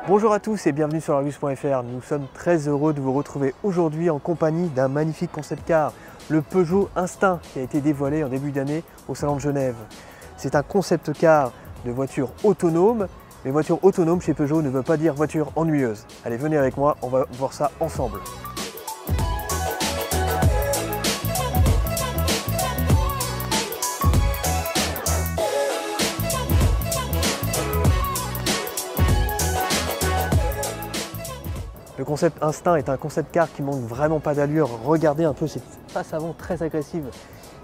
Bonjour à tous et bienvenue sur Argus.fr. Nous sommes très heureux de vous retrouver aujourd'hui en compagnie d'un magnifique concept car, le Peugeot Instinct, qui a été dévoilé en début d'année au Salon de Genève. C'est un concept car de voiture autonome, mais voiture autonome chez Peugeot ne veut pas dire voiture ennuyeuse. Allez, venez avec moi, on va voir ça ensemble. Le concept Instinct est un concept car qui manque vraiment pas d'allure. Regardez un peu cette face avant très agressive.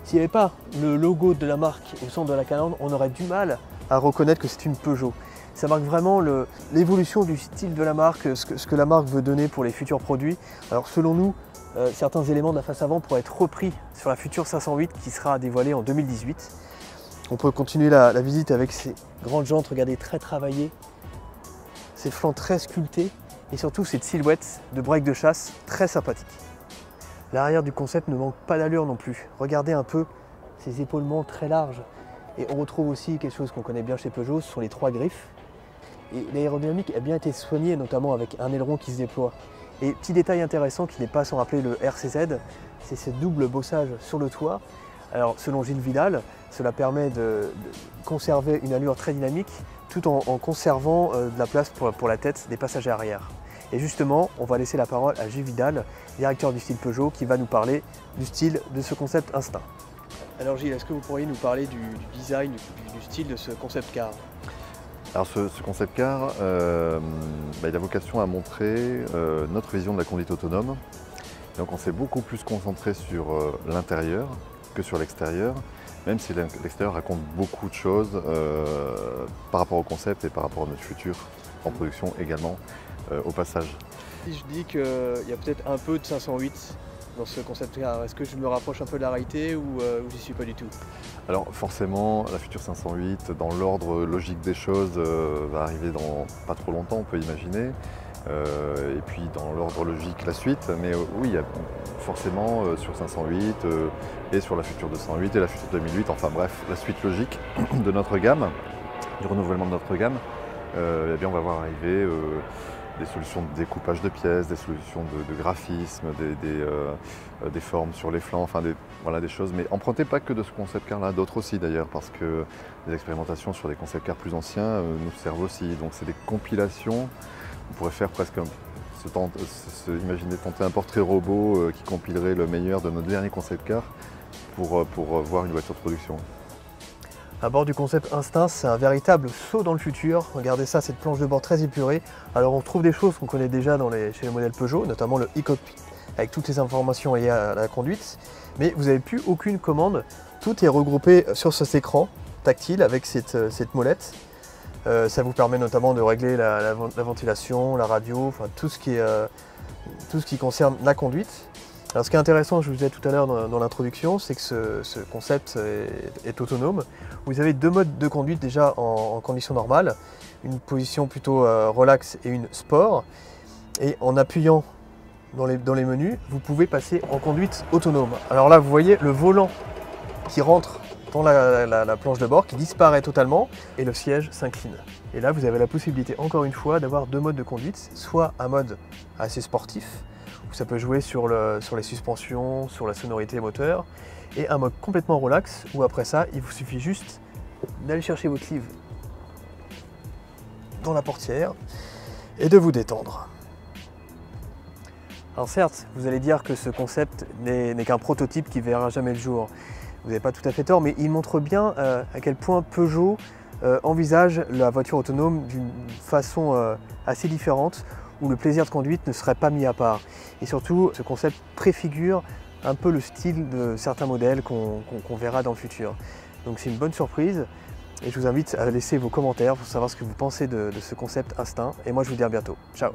S'il n'y avait pas le logo de la marque au centre de la calandre, on aurait du mal à reconnaître que c'est une Peugeot. Ça marque vraiment l'évolution du style de la marque, ce que la marque veut donner pour les futurs produits. Alors selon nous, certains éléments de la face avant pourraient être repris sur la future 508 qui sera dévoilée en 2018. On peut continuer la visite avec ces grandes jantes, regardez, très travaillées, ces flancs très sculptés. Et surtout cette silhouette de break de chasse très sympathique. L'arrière du concept ne manque pas d'allure non plus. Regardez un peu ces épaulements très larges. Et on retrouve aussi quelque chose qu'on connaît bien chez Peugeot, ce sont les trois griffes. Et l'aérodynamique a bien été soignée, notamment avec un aileron qui se déploie. Et petit détail intéressant qui n'est pas sans rappeler le RCZ, c'est ce double bossage sur le toit. Alors selon Gilles Vidal, cela permet de conserver une allure très dynamique tout en conservant de la place pour la tête des passagers arrière. Et justement, on va laisser la parole à Gilles Vidal, directeur du style Peugeot, qui va nous parler du style de ce concept Instinct. Alors Gilles, est-ce que vous pourriez nous parler du design, du style de ce concept car? Alors ce concept car, il a vocation à montrer notre vision de la conduite autonome. Donc on s'est beaucoup plus concentré sur l'intérieur que sur l'extérieur, même si l'extérieur raconte beaucoup de choses par rapport au concept et par rapport à notre futur en production également au passage. Si je dis qu'il y a peut-être un peu de 508 dans ce concept car, est-ce que je me rapproche un peu de la réalité ou j'y suis pas du tout? Alors forcément, la future 508, dans l'ordre logique des choses, va arriver dans pas trop longtemps, on peut imaginer. Et puis dans l'ordre logique la suite, mais oui, il y a forcément sur 508 et sur la future 208 et la future 2008, enfin bref, la suite logique de notre gamme, du renouvellement de notre gamme, eh bien on va voir arriver des solutions de découpage de pièces, des solutions de graphisme, des formes sur les flancs, enfin voilà, des choses, mais empruntées pas que de ce concept car là, d'autres aussi d'ailleurs, parce que les expérimentations sur des concept cars plus anciens nous servent aussi, donc c'est des compilations. On pourrait faire presque imaginer tenter un portrait robot qui compilerait le meilleur de notre dernier concept car pour voir une voiture de production. À bord du concept Instinct, c'est un véritable saut dans le futur. Regardez ça, cette planche de bord très épurée. Alors on trouve des choses qu'on connaît déjà chez les modèles Peugeot, notamment le e-cockpit, avec toutes les informations liées à la conduite. Mais vous n'avez plus aucune commande. Tout est regroupé sur cet écran tactile avec cette molette. Ça vous permet notamment de régler la ventilation, la radio, enfin tout ce qui concerne la conduite. Alors ce qui est intéressant, je vous disais tout à l'heure dans l'introduction, c'est que ce concept est autonome. Vous avez deux modes de conduite déjà en conditions normales, une position plutôt relax et une sport. Et en appuyant dans les menus, vous pouvez passer en conduite autonome. Alors là, vous voyez le volant qui rentre dans la planche de bord qui disparaît totalement et le siège s'incline. Et là vous avez la possibilité encore une fois d'avoir deux modes de conduite, soit un mode assez sportif où ça peut jouer sur les suspensions, sur la sonorité moteur, et un mode complètement relax où après ça il vous suffit juste d'aller chercher votre livre dans la portière et de vous détendre. Alors certes, vous allez dire que ce concept n'est qu'un prototype qui verra jamais le jour. Vous n'avez pas tout à fait tort, mais il montre bien à quel point Peugeot envisage la voiture autonome d'une façon assez différente, où le plaisir de conduite ne serait pas mis à part. Et surtout, ce concept préfigure un peu le style de certains modèles qu'on verra dans le futur. Donc c'est une bonne surprise, et je vous invite à laisser vos commentaires pour savoir ce que vous pensez de ce concept Instinct. Et moi je vous dis à bientôt. Ciao!